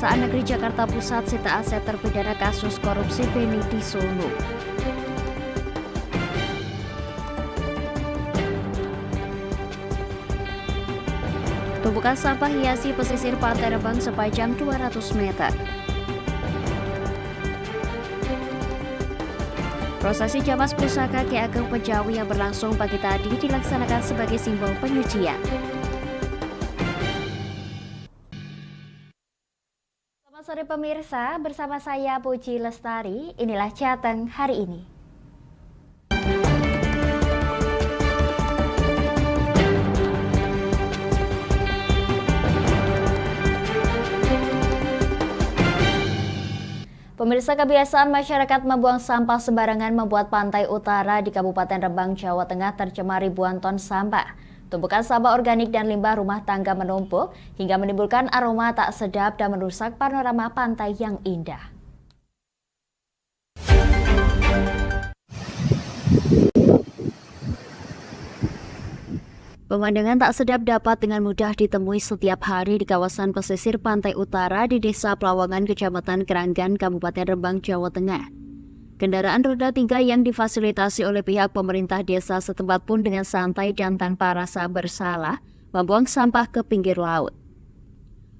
Kejaksaan Negeri Jakarta Pusat sita aset terpidana kasus korupsi Beni di Solo. Tumpukan sampah hiasi pesisir Pantai Rembang sepanjang 200 meter. Prosesi Jamas Pusaka Ki Ageng Penjawi yang berlangsung pagi tadi dilaksanakan sebagai simbol penyucian. Selamat sore pemirsa, bersama saya Puji Lestari, inilah Jateng hari ini. Pemirsa, kebiasaan masyarakat membuang sampah sembarangan membuat pantai utara di Kabupaten Rembang, Jawa Tengah tercemar ribuan ton sampah. Tumpukan sampah organik dan limbah rumah tangga menumpuk hingga menimbulkan aroma tak sedap dan merusak panorama pantai yang indah. Pemandangan tak sedap dapat dengan mudah ditemui setiap hari di kawasan pesisir pantai utara di Desa Pelawangan, Kecamatan Keranggan, Kabupaten Rembang, Jawa Tengah. Kendaraan roda 3 yang difasilitasi oleh pihak pemerintah desa setempat pun dengan santai dan tanpa rasa bersalah membuang sampah ke pinggir laut.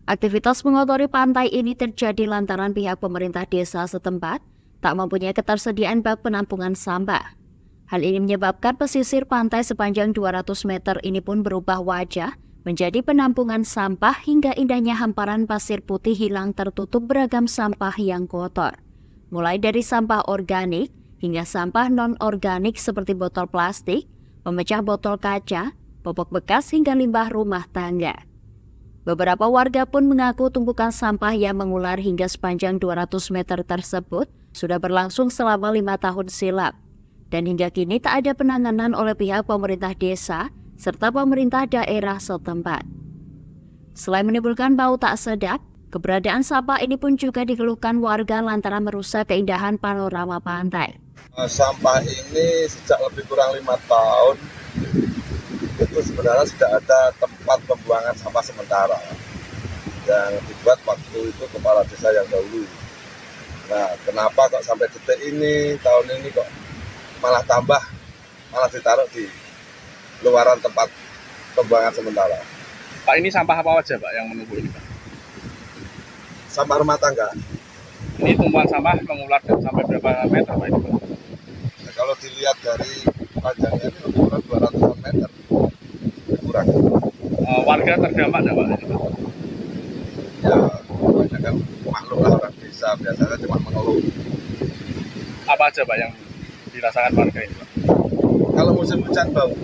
Aktivitas mengotori pantai ini terjadi lantaran pihak pemerintah desa setempat tak mempunyai ketersediaan bak penampungan sampah. Hal ini menyebabkan pesisir pantai sepanjang 200 meter ini pun berubah wajah menjadi penampungan sampah hingga indahnya hamparan pasir putih hilang tertutup beragam sampah yang kotor. Mulai dari sampah organik hingga sampah non-organik seperti botol plastik, pemecah botol kaca, popok bekas hingga limbah rumah tangga. Beberapa warga pun mengaku tumpukan sampah yang mengular hingga sepanjang 200 meter tersebut sudah berlangsung selama 5 tahun silam. Dan hingga kini tak ada penanganan oleh pihak pemerintah desa serta pemerintah daerah setempat. Selain menimbulkan bau tak sedap, keberadaan sampah ini pun juga dikeluhkan warga lantaran merusak keindahan panorama pantai. Sampah ini sejak lebih kurang 5 tahun itu sebenarnya sudah ada tempat pembuangan sampah sementara yang dibuat waktu itu kepala desa yang dahulu. Nah, kenapa kok sampai detik ini, tahun ini kok malah ditaruh di luaran tempat pembuangan sementara. Pak, ini sampah apa aja Pak yang menumpuk ini Pak? Sampah rumah tangga. Ini tumpukan sampah mengular sampai berapa meter Pak ini Pak? Nah, kalau dilihat dari panjangnya ini lebih kurang 200 meter. Kurang. Warga terdampak nggak Pak? Ya, kebanyakan makhluk lah orang desa, biasanya cuma mengeluh. Apa aja Pak yang dirasakan warga ini Pak? Kalau musim hujan bau.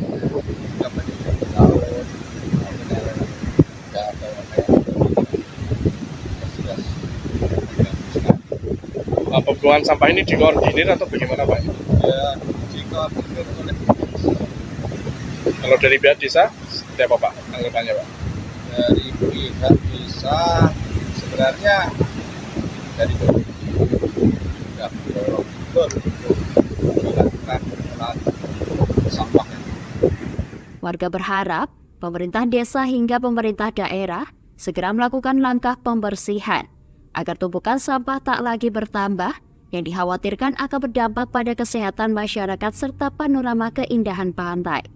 Pembuangan sampah ini dikoordinir atau bagaimana Pak? Ya, dikoordinir oleh. Kalau dari pihak desa, seperti apa Pak tanggapannya Pak? Dari pihak desa sebenarnya dari sudah sampah. Warga berharap pemerintah desa hingga pemerintah daerah segera melakukan langkah pembersihan agar tumpukan sampah tak lagi bertambah yang dikhawatirkan akan berdampak pada kesehatan masyarakat serta panorama keindahan pantai.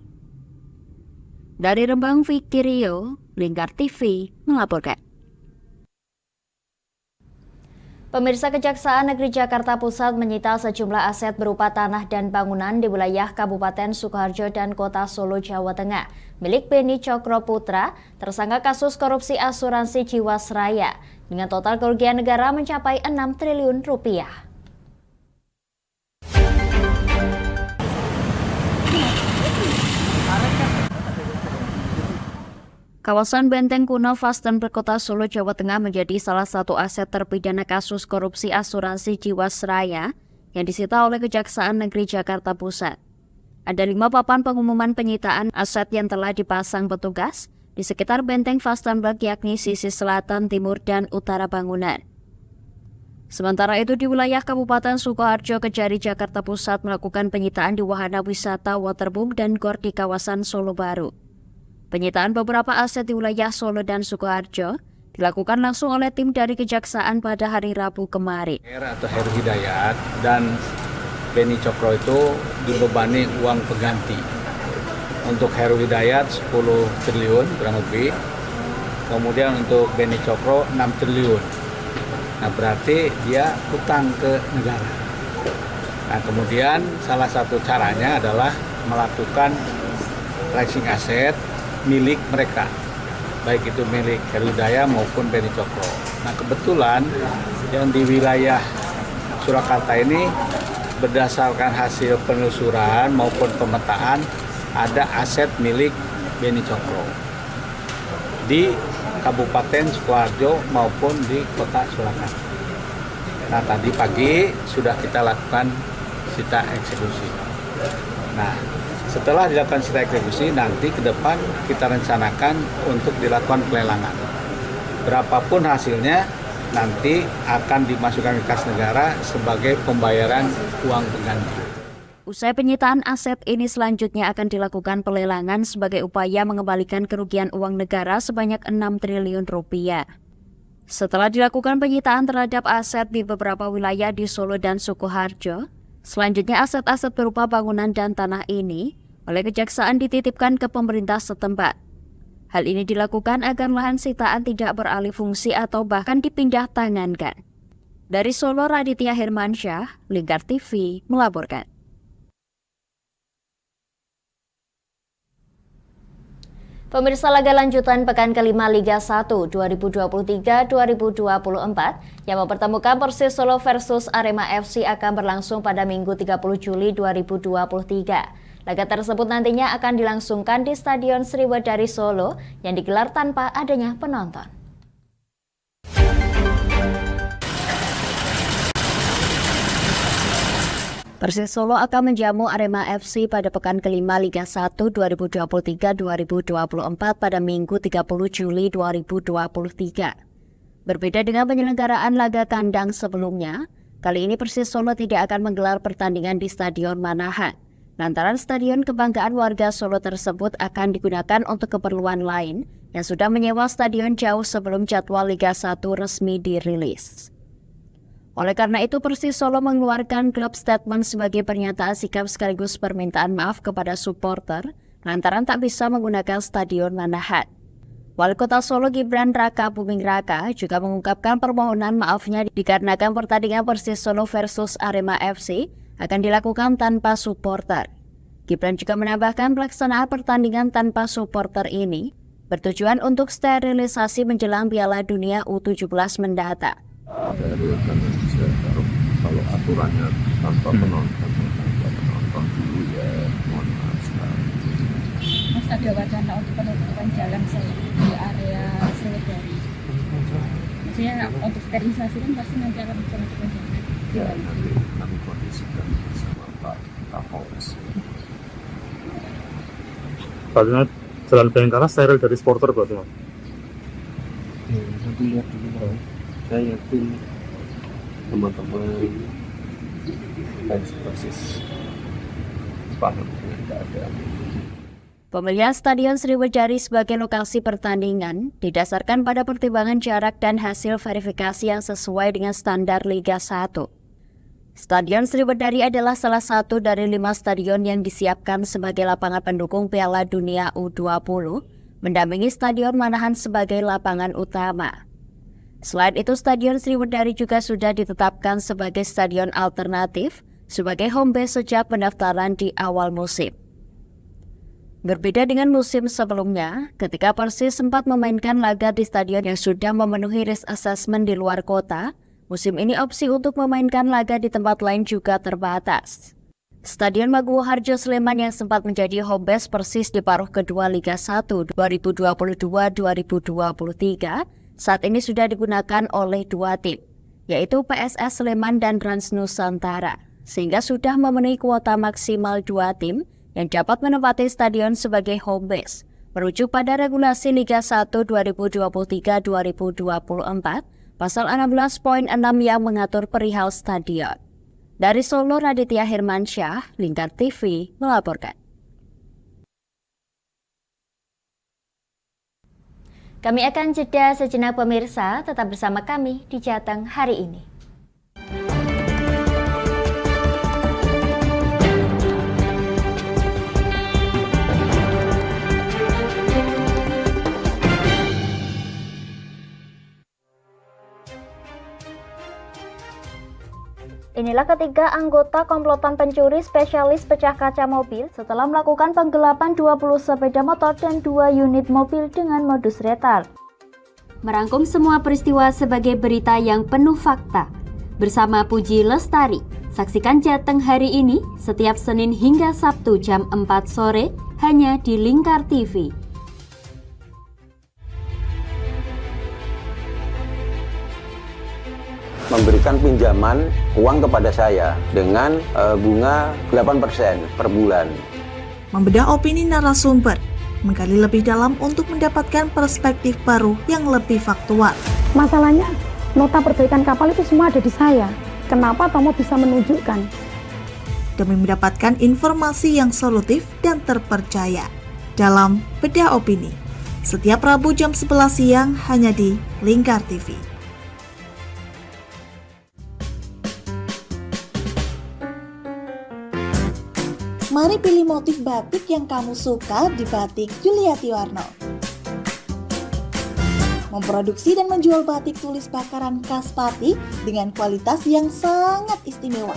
Dari Rembang, Vicky Rio, Lingkar TV melaporkan. Pemirsa, Kejaksaan Negeri Jakarta Pusat menyita sejumlah aset berupa tanah dan bangunan di wilayah Kabupaten Sukoharjo dan Kota Solo, Jawa Tengah, milik Beni Cokro Putra, tersangka kasus korupsi asuransi Jiwasraya, dengan total kerugian negara mencapai 6 triliun rupiah. Kawasan Benteng Kuno Vastenburg, Kota Solo, Jawa Tengah menjadi salah satu aset terpidana kasus korupsi asuransi Jiwasraya yang disita oleh Kejaksaan Negeri Jakarta Pusat. Ada 5 papan pengumuman penyitaan aset yang telah dipasang petugas di sekitar Benteng Vastenburg, yakni sisi selatan, timur, dan utara bangunan. Sementara itu di wilayah Kabupaten Sukoharjo, Kejari, Jakarta Pusat melakukan penyitaan di wahana wisata waterboom dan gor di kawasan Solo Baru. Penyitaan beberapa aset di wilayah Solo dan Sukoharjo dilakukan langsung oleh tim dari Kejaksaan pada hari Rabu kemarin. Atau Heru Hidayat dan Beni Cokro itu dibebani uang pengganti. Untuk Heru Hidayat 10 triliun kurang lebih, kemudian untuk Beni Cokro 6 triliun. Nah berarti dia utang ke negara. Nah kemudian salah satu caranya adalah melakukan tracing aset milik mereka, baik itu milik Heru Hidayat maupun Beni Cokro. Nah kebetulan yang di wilayah Surakarta ini berdasarkan hasil penelusuran maupun pemetaan ada aset milik Beni Cokro di Kabupaten Sukoharjo maupun di Kota Surakarta. Nah tadi pagi sudah kita lakukan sita eksekusi. Nah setelah dilakukan sita eksekusi, nanti ke depan kita rencanakan untuk dilakukan pelelangan. Berapapun hasilnya, nanti akan dimasukkan ke kas negara sebagai pembayaran uang pengganti. Usai penyitaan aset ini selanjutnya akan dilakukan pelelangan sebagai upaya mengembalikan kerugian uang negara sebanyak 6 triliun rupiah. Setelah dilakukan penyitaan terhadap aset di beberapa wilayah di Solo dan Sukoharjo, selanjutnya aset-aset berupa bangunan dan tanah ini oleh Kejaksaan dititipkan ke pemerintah setempat. Hal ini dilakukan agar lahan sitaan tidak beralih fungsi atau bahkan dipindah tangankan. Dari Solo, Raditya Hermansyah, Lingkar TV, melaporkan. Pemirsa, laga lanjutan pekan kelima Liga 1 2023-2024 yang mempertemukan Persis Solo versus Arema FC akan berlangsung pada Minggu 30 Juli 2023. Laga tersebut nantinya akan dilangsungkan di Stadion Sriwedari Solo yang digelar tanpa adanya penonton. Persis Solo akan menjamu Arema FC pada pekan kelima Liga 1 2023-2024 pada Minggu 30 Juli 2023. Berbeda dengan penyelenggaraan laga kandang sebelumnya, kali ini Persis Solo tidak akan menggelar pertandingan di Stadion Manahan. Lantaran stadion kebanggaan warga Solo tersebut akan digunakan untuk keperluan lain yang sudah menyewa stadion jauh sebelum jadwal Liga 1 resmi dirilis. Oleh karena itu, Persis Solo mengeluarkan klub statement sebagai pernyataan sikap sekaligus permintaan maaf kepada supporter lantaran tak bisa menggunakan stadion Manahan. Wali Kota Solo Gibran Raka Buming Raka juga mengungkapkan permohonan maafnya dikarenakan pertandingan Persis Solo versus Arema FC akan dilakukan tanpa supporter. Gibran juga menambahkan pelaksanaan pertandingan tanpa supporter ini bertujuan untuk sterilisasi menjelang Piala Dunia U17 mendatang. Kalau aturannya tanpa penonton dulu ya, mohon maaf sekali. Mas, ada wacana untuk penutupan jalan di area Sriwedari. Maksudnya untuk sterilisasi kan pasti nanti akan penutupan jalan. Ya, nanti kami kondisikan bersama Pak Kapolres. Karena jalan Bayangkara steril dari supporter berarti, Mas? Nanti lihat dulu, Bang. Saya yakin teman-teman fans Persis paham dengan keadaan. Pemilihan Stadion Sriwedari sebagai lokasi pertandingan didasarkan pada pertimbangan jarak dan hasil verifikasi yang sesuai dengan standar Liga 1. Stadion Sriwedari adalah salah satu dari 5 stadion yang disiapkan sebagai lapangan pendukung Piala Dunia U20, mendampingi Stadion Manahan sebagai lapangan utama. Selain itu, Stadion Sriwedari juga sudah ditetapkan sebagai stadion alternatif sebagai home base sejak pendaftaran di awal musim. Berbeda dengan musim sebelumnya, ketika Persis sempat memainkan laga di stadion yang sudah memenuhi risk assessment di luar kota, musim ini opsi untuk memainkan laga di tempat lain juga terbatas. Stadion Maguwo Harjo Sleman yang sempat menjadi home base Persis di paruh kedua Liga 1 2022-2023, saat ini sudah digunakan oleh 2 tim, yaitu PSS Sleman dan Rans Nusantara, sehingga sudah memenuhi kuota maksimal 2 tim yang dapat menempati stadion sebagai home base, merujuk pada regulasi Liga 1 2023-2024, pasal 16.6 yang mengatur perihal stadion. Dari Solo, Raditya Hermansyah, Lingkar TV, melaporkan. Kami akan jeda sejenak pemirsa, tetap bersama kami di Jateng hari ini. Inilah ketiga anggota komplotan pencuri spesialis pecah kaca mobil setelah melakukan penggelapan 20 sepeda motor dan 2 unit mobil dengan modus retal. Merangkum semua peristiwa sebagai berita yang penuh fakta. Bersama Puji Lestari, saksikan Jateng hari ini setiap Senin hingga Sabtu jam 4 sore hanya di Lingkar TV. Memberikan pinjaman uang kepada saya dengan bunga 8% per bulan. Membedah opini narasumber, menggali lebih dalam untuk mendapatkan perspektif baru yang lebih faktual. Masalahnya, nota perbaikan kapal itu semua ada di saya. Kenapa Tomo bisa menunjukkan? Demi mendapatkan informasi yang solutif dan terpercaya. Dalam Bedah Opini, setiap Rabu jam 11 siang hanya di Lingkar TV. Mari pilih motif batik yang kamu suka di Batik Yuliati Warno. Memproduksi dan menjual batik tulis bakaran khas Pati dengan kualitas yang sangat istimewa.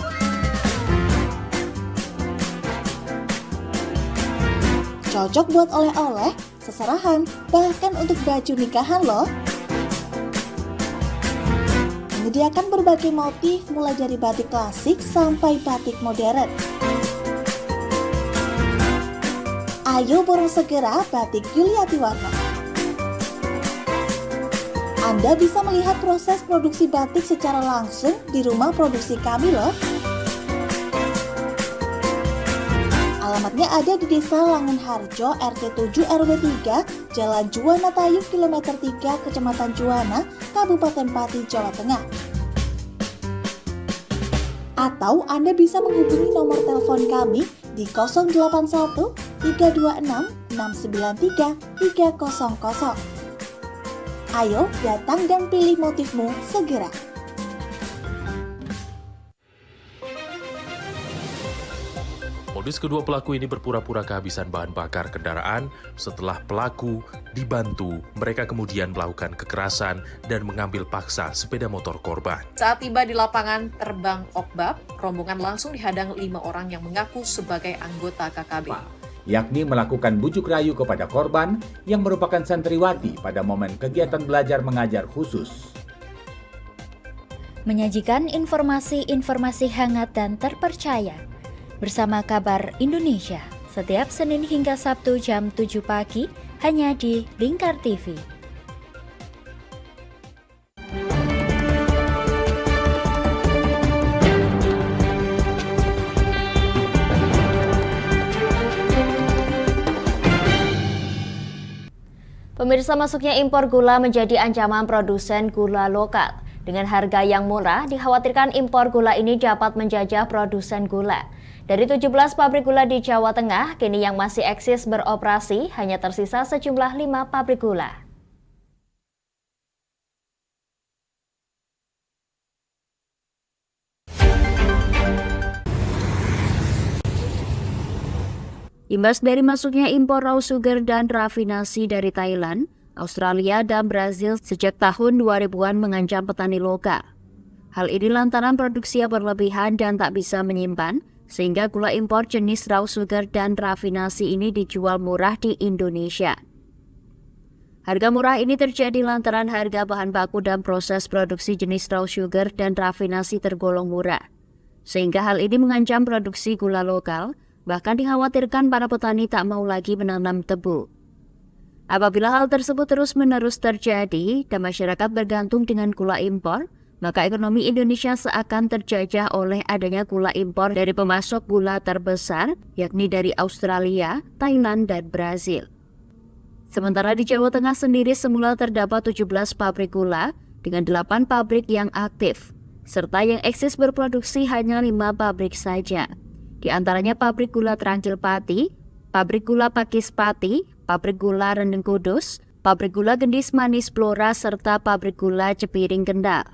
Cocok buat oleh-oleh, seserahan, bahkan untuk baju nikahan loh. Menyediakan berbagai motif mulai dari batik klasik sampai batik modern. Ayo borong segera Batik Yuliati Warno. Anda bisa melihat proses produksi batik secara langsung di rumah produksi kami loh. Alamatnya ada di Desa Langenharjo, RT 7 RW 3, Jalan Juwana Tayu, Kilometer 3, Kecamatan Juwana, Kabupaten Pati, Jawa Tengah. Atau Anda bisa menghubungi nomor telepon kami di 081 326 693 300. Ayo datang dan pilih motifmu segera. Modus kedua pelaku ini berpura-pura kehabisan bahan bakar kendaraan. Setelah pelaku dibantu, mereka kemudian melakukan kekerasan dan mengambil paksa sepeda motor korban. Saat tiba di lapangan terbang Okbab, rombongan langsung dihadang 5 orang yang mengaku sebagai anggota KKB. Yakni melakukan bujuk rayu kepada korban yang merupakan santriwati pada momen kegiatan belajar mengajar khusus. Menyajikan informasi-informasi hangat dan terpercaya bersama Kabar Indonesia setiap Senin hingga Sabtu jam 7 pagi hanya di Lingkar TV. Pemirsa, masuknya impor gula menjadi ancaman produsen gula lokal. Dengan harga yang murah, dikhawatirkan impor gula ini dapat menjajah produsen gula. Dari 17 pabrik gula di Jawa Tengah, kini yang masih eksis beroperasi hanya tersisa sejumlah 5 pabrik gula. Imbas dari masuknya impor raw sugar dan rafinasi dari Thailand, Australia, dan Brazil sejak tahun 2000-an mengancam petani lokal. Hal ini lantaran produksi yang berlebihan dan tak bisa menyimpan, sehingga gula impor jenis raw sugar dan rafinasi ini dijual murah di Indonesia. Harga murah ini terjadi lantaran harga bahan baku dan proses produksi jenis raw sugar dan rafinasi tergolong murah, sehingga hal ini mengancam produksi gula lokal. Bahkan dikhawatirkan para petani tak mau lagi menanam tebu. Apabila hal tersebut terus-menerus terjadi dan masyarakat bergantung dengan gula impor, maka ekonomi Indonesia seakan terjajah oleh adanya gula impor dari pemasok gula terbesar, yakni dari Australia, Thailand, dan Brazil. Sementara di Jawa Tengah sendiri semula terdapat 17 pabrik gula dengan 8 pabrik yang aktif, serta yang eksis berproduksi hanya 5 pabrik saja. Di antaranya pabrik gula Tranquil Pati, pabrik gula Pakis Pati, pabrik gula Rendeng Kudus, pabrik gula Gendis Manis Blora, serta pabrik gula Cepiring Kendal.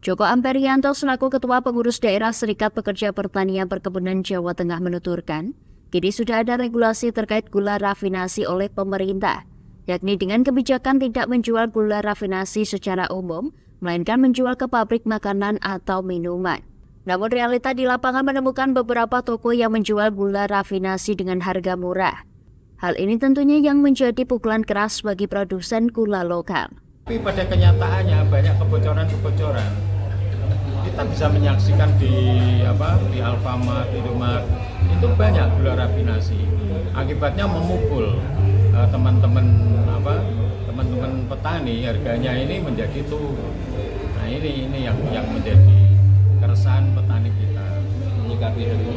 Joko Amperianto selaku Ketua Pengurus Daerah Serikat Pekerja Pertanian Perkebunan Jawa Tengah menuturkan, kini sudah ada regulasi terkait gula rafinasi oleh pemerintah, yakni dengan kebijakan tidak menjual gula rafinasi secara umum, melainkan menjual ke pabrik makanan atau minuman. Namun realita di lapangan menemukan beberapa toko yang menjual gula rafinasi dengan harga murah. Hal ini tentunya yang menjadi pukulan keras bagi produsen gula lokal. Tapi pada kenyataannya banyak kebocoran-kebocoran. Kita bisa menyaksikan di Alfamart, di Indomaret, itu banyak gula rafinasi. Akibatnya memukul teman-teman petani, harganya ini menjadi turun. Nah ini yang menjadi keresahan petani kita. Menyikapi hal ini,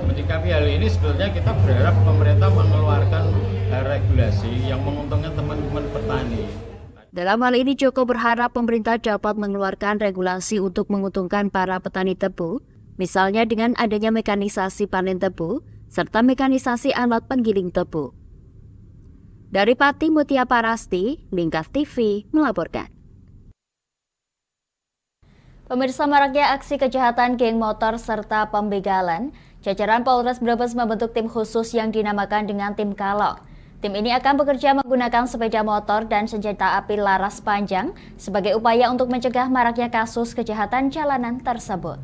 menyikapi hal ini sebetulnya kita berharap pemerintah mengeluarkan regulasi yang menguntungkan teman-teman petani. Dalam hal ini, Joko berharap pemerintah dapat mengeluarkan regulasi untuk menguntungkan para petani tebu, misalnya dengan adanya mekanisasi panen tebu, serta mekanisasi alat penggiling tebu. Dari Pati Mutia Parasti, Lingkas TV melaporkan. Pemirsa, maraknya aksi kejahatan geng motor serta pembegalan, jajaran Polres Brebes membentuk tim khusus yang dinamakan dengan Tim Kalong. Tim ini akan bekerja menggunakan sepeda motor dan senjata api laras panjang sebagai upaya untuk mencegah maraknya kasus kejahatan jalanan tersebut.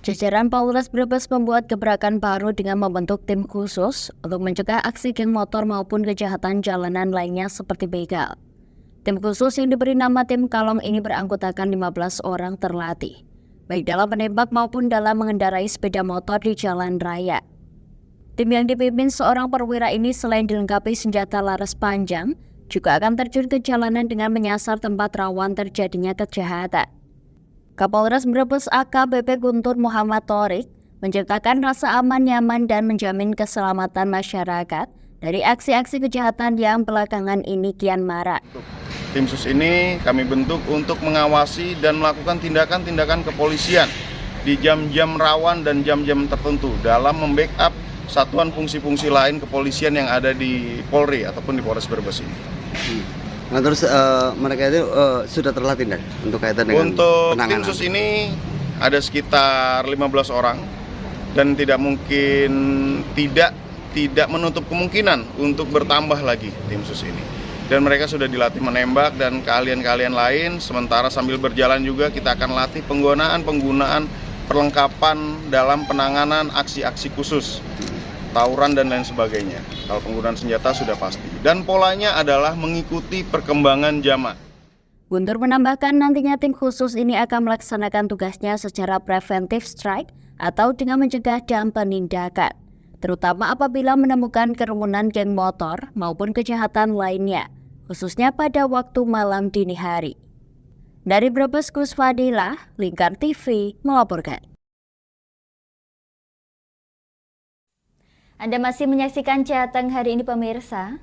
Jajaran Polres Brebes membuat gebrakan baru dengan membentuk tim khusus untuk mencegah aksi geng motor maupun kejahatan jalanan lainnya seperti begal. Tim khusus yang diberi nama Tim Kalong ini beranggotakan 15 orang terlatih, baik dalam menembak maupun dalam mengendarai sepeda motor di jalan raya. Tim yang dipimpin seorang perwira ini selain dilengkapi senjata laras panjang, juga akan terjun ke jalanan dengan menyasar tempat rawan terjadinya kejahatan. Kapolres Brebes AKBP Guntur Muhammad Thorik menciptakan rasa aman, nyaman, dan menjamin keselamatan masyarakat dari aksi-aksi kejahatan yang belakangan ini kian marak. Tim sus ini kami bentuk untuk mengawasi dan melakukan tindakan-tindakan kepolisian di jam-jam rawan dan jam-jam tertentu dalam membackup satuan fungsi-fungsi lain kepolisian yang ada di Polri ataupun di Polres Brebes ini. Nah terus mereka itu sudah terlatih kan untuk kaitan dengan untuk penanganan? Tim sus ini ada sekitar 15 orang dan tidak mungkin tidak menutup kemungkinan untuk bertambah lagi tim sus ini. Dan mereka sudah dilatih menembak dan keahlian-keahlian lain. Sementara sambil berjalan juga kita akan latih penggunaan perlengkapan dalam penanganan aksi-aksi khusus, tawuran dan lain sebagainya. Kalau penggunaan senjata sudah pasti. Dan polanya adalah mengikuti perkembangan zaman. Guntur menambahkan nantinya tim khusus ini akan melaksanakan tugasnya secara preventive strike atau dengan mencegah dan penindakan, terutama apabila menemukan kerumunan geng motor maupun kejahatan lainnya, khususnya pada waktu malam dini hari. Dari Brebes, Gus Fadilah, Lingkar TV melaporkan. Anda masih menyaksikan Jateng hari ini, pemirsa.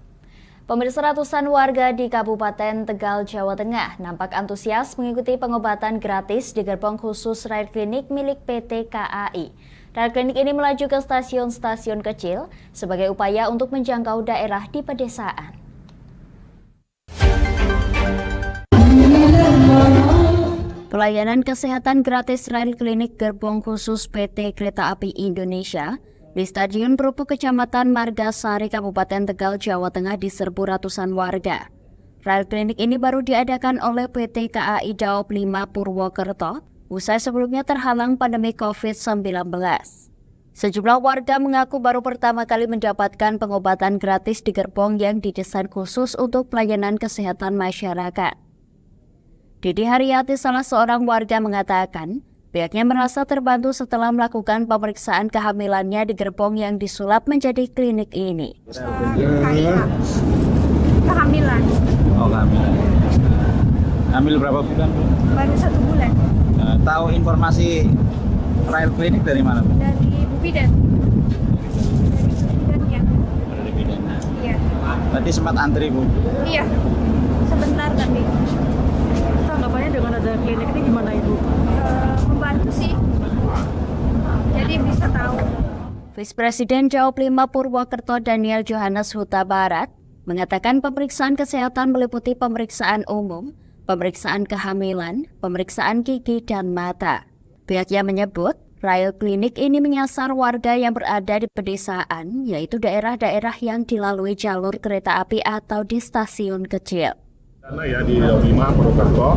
Pemirsa, ratusan warga di Kabupaten Tegal, Jawa Tengah nampak antusias mengikuti pengobatan gratis di gerbong khusus Rail Klinik milik PT KAI. Rail Klinik ini melaju ke stasiun-stasiun kecil sebagai upaya untuk menjangkau daerah di pedesaan. Pelayanan kesehatan gratis Rail Klinik gerbong khusus PT Kereta Api Indonesia di Stadion Perupuk Kecamatan Margasari, Kabupaten Tegal, Jawa Tengah diserbu ratusan warga. Rail Klinik ini baru diadakan oleh PT KAI Daop 5 Purwokerto, usai sebelumnya terhalang pandemi COVID-19. Sejumlah warga mengaku baru pertama kali mendapatkan pengobatan gratis di gerbong yang didesain khusus untuk pelayanan kesehatan masyarakat. Didi Haryati, salah seorang warga, mengatakan pihaknya merasa terbantu setelah melakukan pemeriksaan kehamilannya di gerbong yang disulap menjadi klinik ini. Kehamilan. Oh, kehamilan. Hamil berapa bulan? Baru 1 bulan. Tahu informasi Rail Klinik dari mana? Dari Bu Bidan. Dari Bidan. Iya. Tadi sempat antri, Bu? Iya. Sebentar tapi. Tanggapannya dengan ada klinik ini gimana, Ibu? Membantu sih. Jadi Sekretaris Presiden Jawa 5 Purwokerto Daniel Johannes Huta Barat mengatakan pemeriksaan kesehatan meliputi pemeriksaan umum, pemeriksaan kehamilan, pemeriksaan gigi, dan mata. Pihaknya menyebut, Rail Klinik ini menyasar warga yang berada di pedesaan, yaitu daerah-daerah yang dilalui jalur kereta api atau di stasiun kecil. Karena ya di Jawa 5 Purwokerto,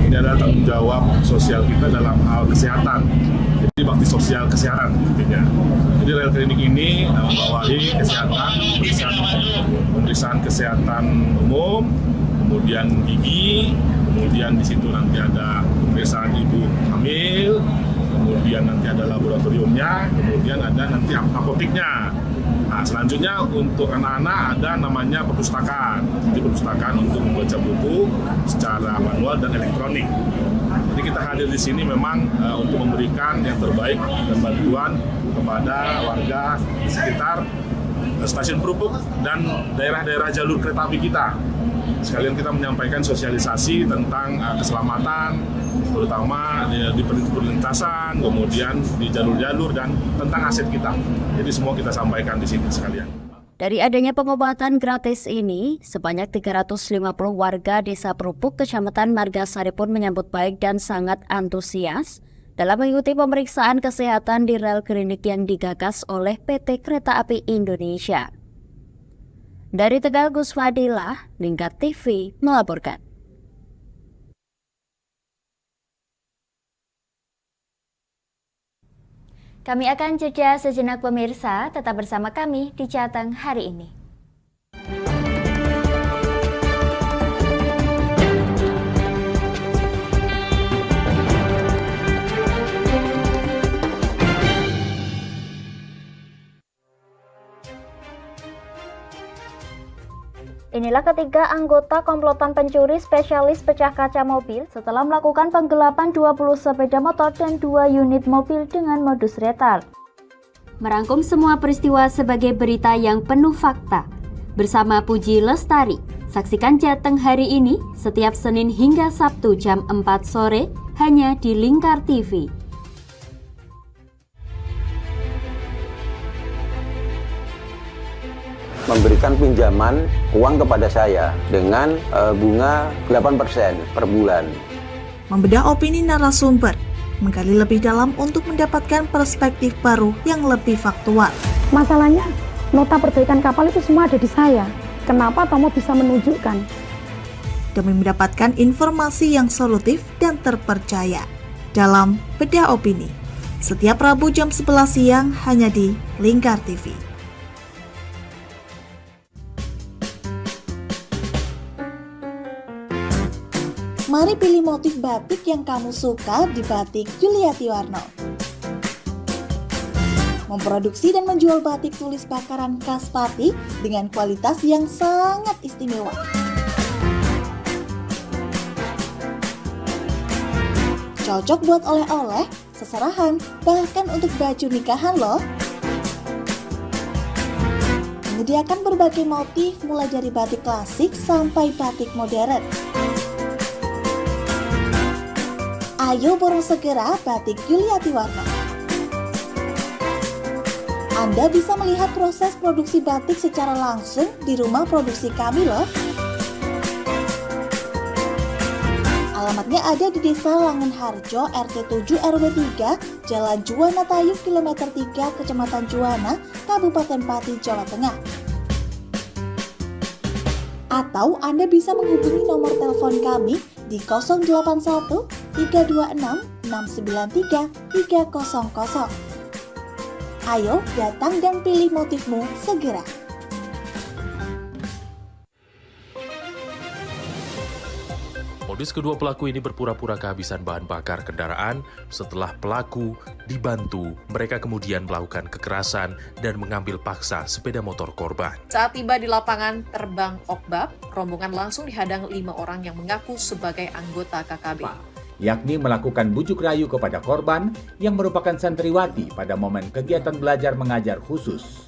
ini adalah tanggung jawab sosial kita dalam hal kesehatan. Jadi bakti sosial kesehatan intinya. Jadi Rail Klinik ini membawahi kesehatan, pemeriksaan kesehatan umum, kemudian gigi, kemudian di situ nanti ada pemeriksaan ibu hamil, kemudian nanti ada laboratoriumnya, kemudian ada nanti apoteknya. Nah, selanjutnya untuk anak-anak ada namanya perpustakaan. Jadi perpustakaan untuk membaca buku secara manual dan elektronik. Jadi kita hadir di sini memang untuk memberikan yang terbaik dan bantuan kepada warga di sekitar stasiun Perupuk dan daerah-daerah jalur kereta api kita. Sekalian kita menyampaikan sosialisasi tentang keselamatan, terutama di perlintasan, kemudian di jalur-jalur dan tentang aset kita. Jadi semua kita sampaikan di sini sekalian. Dari adanya pengobatan gratis ini, sebanyak 350 warga Desa Perupuk, Kecamatan Margasari pun menyambut baik dan sangat antusias dalam mengikuti pemeriksaan kesehatan di Rail Klinik yang digagas oleh PT Kereta Api Indonesia. Dari Tegal, Gus Fadilah, Lingkar TV melaporkan. Kami akan jeda sejenak pemirsa, tetap bersama kami di Jateng hari ini. Inilah ketiga anggota komplotan pencuri spesialis pecah kaca mobil setelah melakukan penggelapan 20 sepeda motor dan 2 unit mobil dengan modus retal. Merangkum semua peristiwa sebagai berita yang penuh fakta. Bersama Puji Lestari, saksikan Jateng hari ini setiap Senin hingga Sabtu jam 4 sore hanya di Lingkar TV. Memberikan pinjaman uang kepada saya dengan bunga 8% per bulan. Membedah opini narasumber, menggali lebih dalam untuk mendapatkan perspektif baru yang lebih faktual. Masalahnya, nota perbaikan kapal itu semua ada di saya. Kenapa Tomo bisa menunjukkan? Demi mendapatkan informasi yang solutif dan terpercaya. Dalam Bedah Opini, setiap Rabu jam 11 siang hanya di Lingkar TV. Mari pilih motif batik yang kamu suka di Batik Yuliati Warno. Memproduksi dan menjual batik tulis bakaran khas Pati dengan kualitas yang sangat istimewa. Cocok buat oleh-oleh, seserahan, bahkan untuk baju nikahan loh. Menyediakan berbagai motif mulai dari batik klasik sampai batik modern. Ayo borong segera Batik Yuliati Warno. Anda bisa melihat proses produksi batik secara langsung di rumah produksi kami loh. Alamatnya ada di Desa Langenharjo, RT 7 RW 3, Jalan Juwana Tayub, Kilometer 3, Kecamatan Juwana, Kabupaten Pati, Jawa Tengah. Atau Anda bisa menghubungi nomor telepon kami di 081 326 693 300. Ayo datang dan pilih motifmu segera. Modus kedua pelaku ini berpura-pura kehabisan bahan bakar kendaraan. Setelah pelaku dibantu, mereka kemudian melakukan kekerasan dan mengambil paksa sepeda motor korban. Saat tiba di lapangan terbang Okbab, rombongan langsung dihadang 5 orang yang mengaku sebagai anggota KKB. Yakni melakukan bujuk rayu kepada korban yang merupakan santriwati pada momen kegiatan belajar mengajar khusus.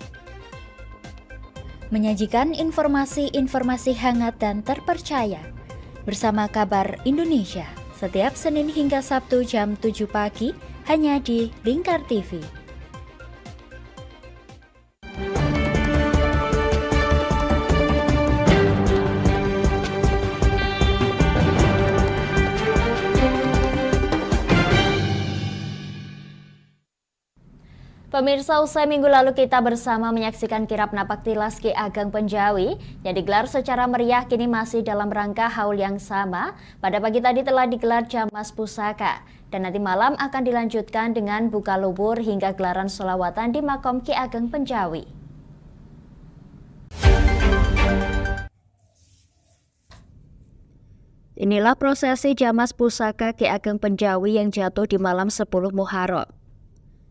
Menyajikan informasi-informasi hangat dan terpercaya bersama Kabar Indonesia setiap Senin hingga Sabtu jam 7 pagi hanya di Lingkar TV. Pemirsa, usai minggu lalu kita bersama menyaksikan kirap napak tilas Ki Ageng Penjawi yang digelar secara meriah, kini masih dalam rangka haul yang sama. Pada pagi tadi telah digelar Jamas Pusaka dan nanti malam akan dilanjutkan dengan buka lubur hingga gelaran sholawatan di Makom Ki Ageng Penjawi. Inilah prosesi Jamas Pusaka Ki Ageng Penjawi yang jatuh di malam 10 Muharram.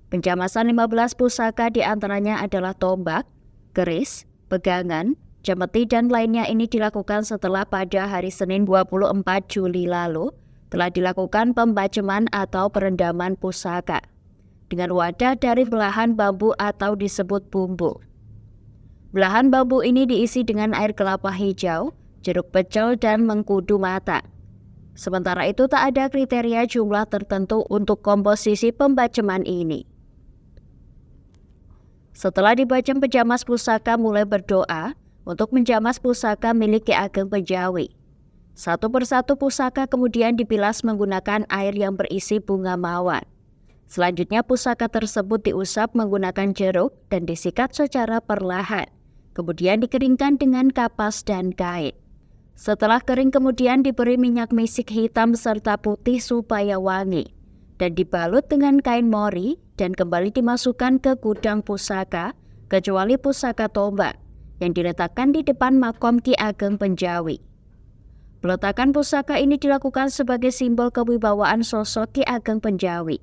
Penjamasan 15 pusaka diantaranya adalah tombak, keris, pegangan, jemeti dan lainnya ini dilakukan setelah pada hari Senin 24 Juli lalu telah dilakukan pembaceman atau perendaman pusaka dengan wadah dari belahan bambu atau disebut bumbu. Belahan bambu ini diisi dengan air kelapa hijau, jeruk pecel dan mengkudu matang. Sementara itu tak ada kriteria jumlah tertentu untuk komposisi pembaceman ini. Setelah dibacem, penjamas pusaka mulai berdoa untuk menjamas pusaka milik Ki Ageng Penjawi. Satu persatu pusaka kemudian dibilas menggunakan air yang berisi bunga mawar. Selanjutnya pusaka tersebut diusap menggunakan jeruk dan disikat secara perlahan. Kemudian dikeringkan dengan kapas dan kain. Setelah kering kemudian diberi minyak misik hitam serta putih supaya wangi dan dibalut dengan kain mori dan kembali dimasukkan ke gudang pusaka kecuali pusaka tombak yang diletakkan di depan Makom Ki Ageng Penjawi. Peletakan pusaka ini dilakukan sebagai simbol kewibawaan sosok Ki Ageng Penjawi.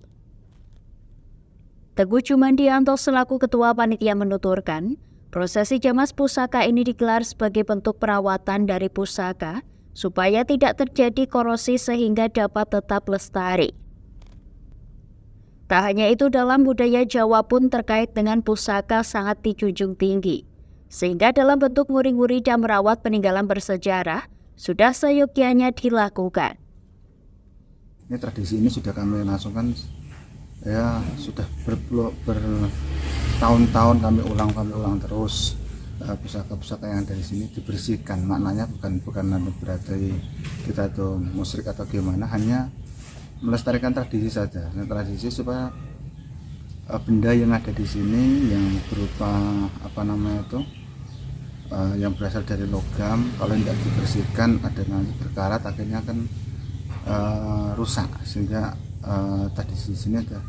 Teguh Jumandianto selaku ketua panitia menuturkan, prosesi jamas pusaka ini digelar sebagai bentuk perawatan dari pusaka supaya tidak terjadi korosi sehingga dapat tetap lestari. Tak hanya itu, dalam budaya Jawa pun terkait dengan pusaka sangat dijunjung tinggi, sehingga dalam bentuk nguri-nguri dan merawat peninggalan bersejarah sudah seyogyanya dilakukan. Ini tradisi ini sudah kami langsungkan, ya sudah bertahun-tahun kami ulang terus. Pusaka-pusaka yang dari sini dibersihkan, maknanya bukan berarti kita tuh musyrik atau gimana, hanya melestarikan tradisi saja. Tradisi supaya benda yang ada di sini yang berupa yang berasal dari logam, kalau tidak dibersihkan ada nanti berkarat, akhirnya akan rusak, sehingga tradisi di sini ada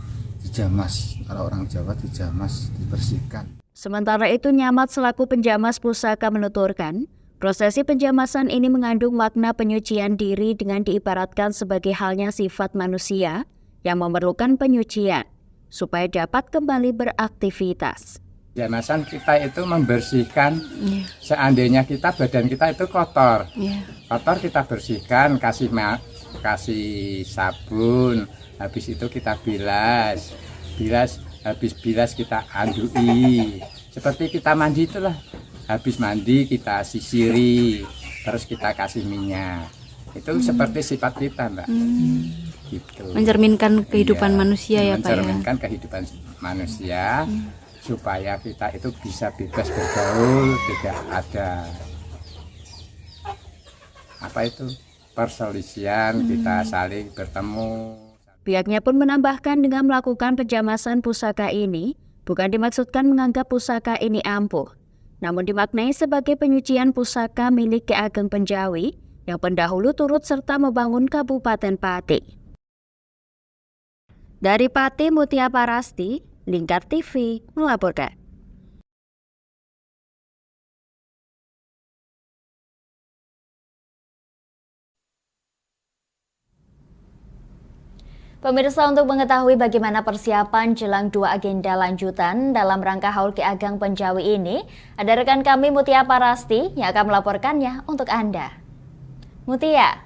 dijamas. Kalau orang Jawa dijamas, dibersihkan. Sementara itu, Nyamat selaku penjamas pusaka menuturkan, prosesi penjamasan ini mengandung makna penyucian diri dengan diibaratkan sebagai halnya sifat manusia yang memerlukan penyucian supaya dapat kembali beraktivitas. Jamasan kita itu membersihkan, seandainya badan kita itu kotor, kotor kita bersihkan, kasih sabun, habis itu kita bilas, habis bilas kita andui, seperti kita mandi itulah. Habis mandi kita sisiri, terus kita kasih minyak. Itu seperti sifat kita, Mbak. Gitu. Mencerminkan kehidupan manusia ya, Pak ya. Mencerminkan kehidupan manusia supaya kita itu bisa bebas bergaul, tidak ada perselisihan, kita saling bertemu. Pihaknya pun menambahkan dengan melakukan penjamasan pusaka ini bukan dimaksudkan menganggap pusaka ini ampuh, namun dimaknai sebagai penyucian pusaka milik Ki Ageng Penjawi yang pendahulu turut serta membangun Kabupaten Pati. Dari Pati, Mutia Parasti, Lingkar TV melaporkan. Pemirsa, untuk mengetahui bagaimana persiapan jelang 2 agenda lanjutan dalam rangka haul Ki Ageng Penjawi ini, ada rekan kami Mutia Parasti yang akan melaporkannya untuk Anda. Mutia,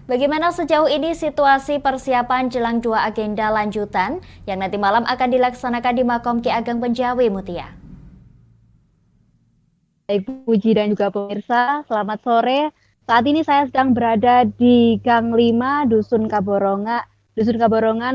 bagaimana sejauh ini situasi persiapan jelang 2 agenda lanjutan yang nanti malam akan dilaksanakan di Makom Ki Ageng Penjawi, Mutia? Baik, Puji dan juga pemirsa, selamat sore. Saat ini saya sedang berada di Gang 5, Dusun Kaborongan,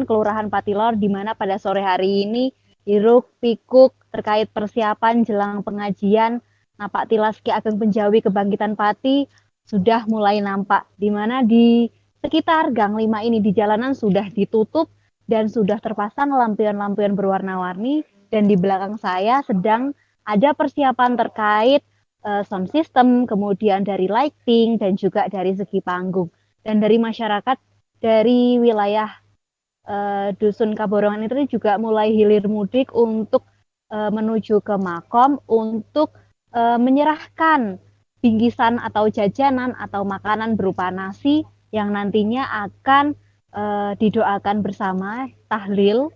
Kelurahan Patilor, di mana pada sore hari ini hiruk-pikuk terkait persiapan jelang pengajian napak tilas Ki Ageng Penjawi Kebangkitan Pati sudah mulai nampak, di mana di sekitar Gang 5 ini di jalanan sudah ditutup dan sudah terpasang lampion-lampion berwarna-warni dan di belakang saya sedang ada persiapan terkait sound system, kemudian dari lighting dan juga dari segi panggung. Dan dari masyarakat dari wilayah Dusun Kaborongan itu juga mulai hilir mudik untuk menuju ke makom untuk menyerahkan bingkisan atau jajanan atau makanan berupa nasi yang nantinya akan didoakan bersama tahlil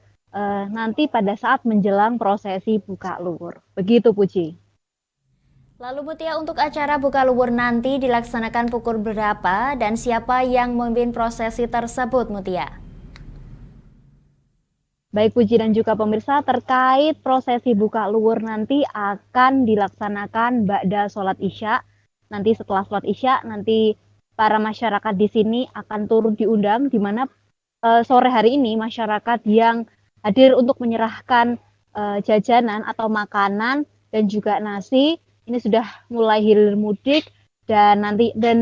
nanti pada saat menjelang prosesi buka luwur. Begitu Puji. Lalu Mutia, untuk acara buka luwur nanti dilaksanakan pukul berapa dan siapa yang memimpin prosesi tersebut, Mutia? Baik Puji dan juga pemirsa, terkait prosesi buka luwur nanti akan dilaksanakan ba'da sholat isya. Nanti setelah sholat isya, nanti para masyarakat di sini akan turun diundang, di mana sore hari ini masyarakat yang hadir untuk menyerahkan jajanan atau makanan dan juga nasi ini sudah mulai hilir mudik, dan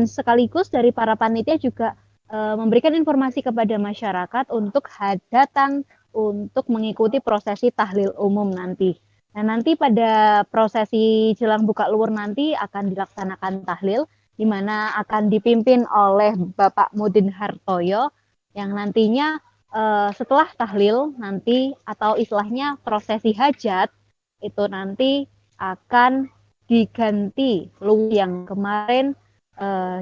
sekaligus dari para panitia juga memberikan informasi kepada masyarakat untuk datang untuk mengikuti prosesi tahlil umum nanti. Nah, nanti pada prosesi jelang buka luwur nanti akan dilaksanakan tahlil, di mana akan dipimpin oleh Bapak Mudin Hartoyo, yang nantinya setelah tahlil nanti atau istilahnya prosesi hajat itu nanti akan diganti luwur yang kemarin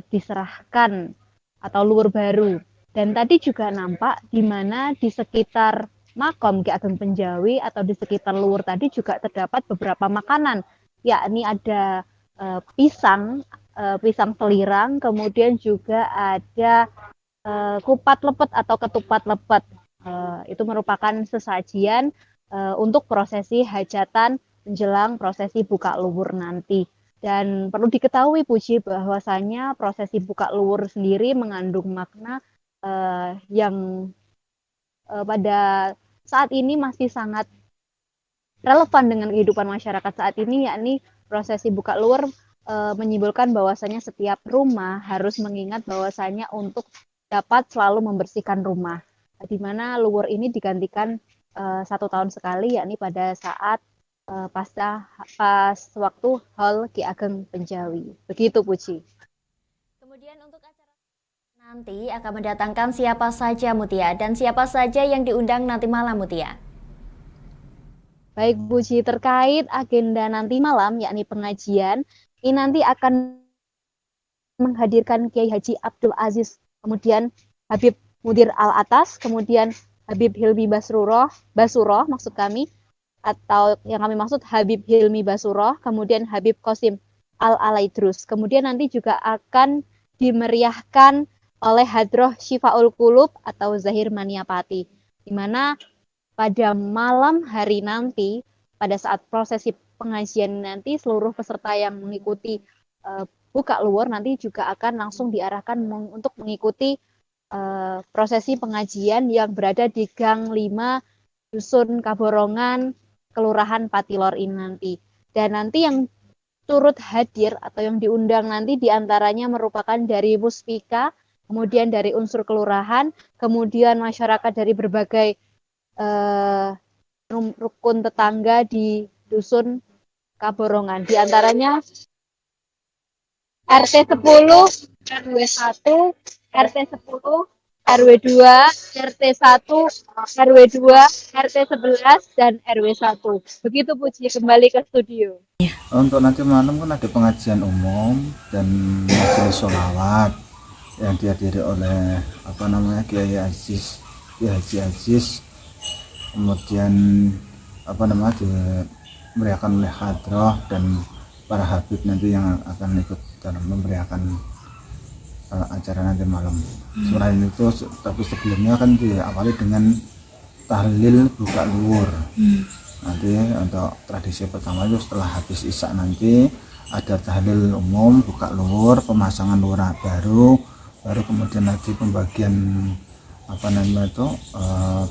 diserahkan atau luwur baru. Dan tadi juga nampak di mana di sekitar makom Ki Ageng Penjawi atau di sekitar luwur tadi juga terdapat beberapa makanan, yakni ada pisang selirang, kemudian juga ada kupat lepet atau ketupat lepet. Itu merupakan sesajian untuk prosesi hajatan menjelang prosesi buka luwur nanti. Dan perlu diketahui Puji bahwasanya prosesi buka luwur sendiri mengandung makna yang pada saat ini masih sangat relevan dengan kehidupan masyarakat saat ini, yakni prosesi buka luwur menyimbolkan bahwasanya setiap rumah harus mengingat bahwasanya untuk dapat selalu membersihkan rumah, di mana luwur ini digantikan 1 tahun sekali, yakni pada saat pas waktu Haul Ki Ageng Penjawi. Begitu Puji. Kemudian untuk acara nanti akan mendatangkan siapa saja Mutia, dan siapa saja yang diundang nanti malam Mutia? Baik Puji, terkait agenda nanti malam yakni pengajian, ini nanti akan menghadirkan Kiai Haji Abdul Aziz, kemudian Habib Mudir Al-Atas, kemudian Habib Hilmi Basuroh maksud kami, atau yang kami maksud Habib Hilmi Basuroh, kemudian Habib Qasim Al-Alaidrus. Kemudian nanti juga akan dimeriahkan oleh Hadroh Syifaul Qulub atau Zahir Maniapati, di mana pada malam hari nanti, pada saat prosesi pengajian nanti, seluruh peserta yang mengikuti buka luwur nanti juga akan langsung diarahkan untuk mengikuti prosesi pengajian yang berada di Gang 5 Dusun Kaborongan, Kelurahan Patilor ini nanti. Dan nanti yang turut hadir atau yang diundang nanti diantaranya merupakan dari Muspika, kemudian dari unsur kelurahan, kemudian masyarakat dari berbagai rukun tetangga di Dusun Kaborongan. Di antaranya RT 10, RW 1, RT 10, RW 2, RT 1, RW 2, RT 11, dan RW 1. Begitu Puji, kembali ke studio. Untuk nanti malam kan ada pengajian umum dan majelis sholawat yang dihadiri oleh Kiai Haji Aziz, kemudian diberiakan oleh Hadroh dan para habib nanti yang akan ikut dalam memberiakan acara nanti malam. Selain itu, tapi sebelumnya kan diawali dengan tahlil buka luwur. Nanti untuk tradisi pertama itu setelah habis isya nanti ada tahlil umum, buka luwur, pemasangan luwur baru kemudian nanti pembagian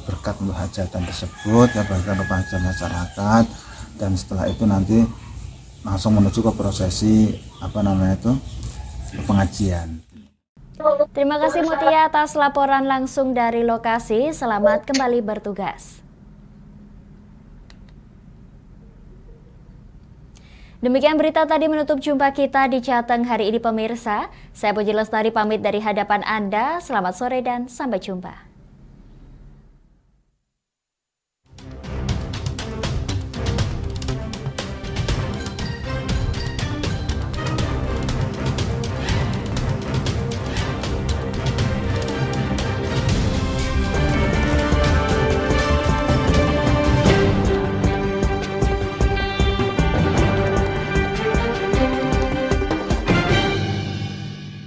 berkat untuk hajatan tersebut ya, bagian kepada masyarakat, dan setelah itu nanti langsung menuju ke prosesi pengajian. Terima kasih Mutia atas laporan langsung dari lokasi. Selamat kembali bertugas. Demikian berita tadi menutup jumpa kita di Jateng hari ini pemirsa. Saya Puji Lestari pamit dari hadapan Anda. Selamat sore dan sampai jumpa.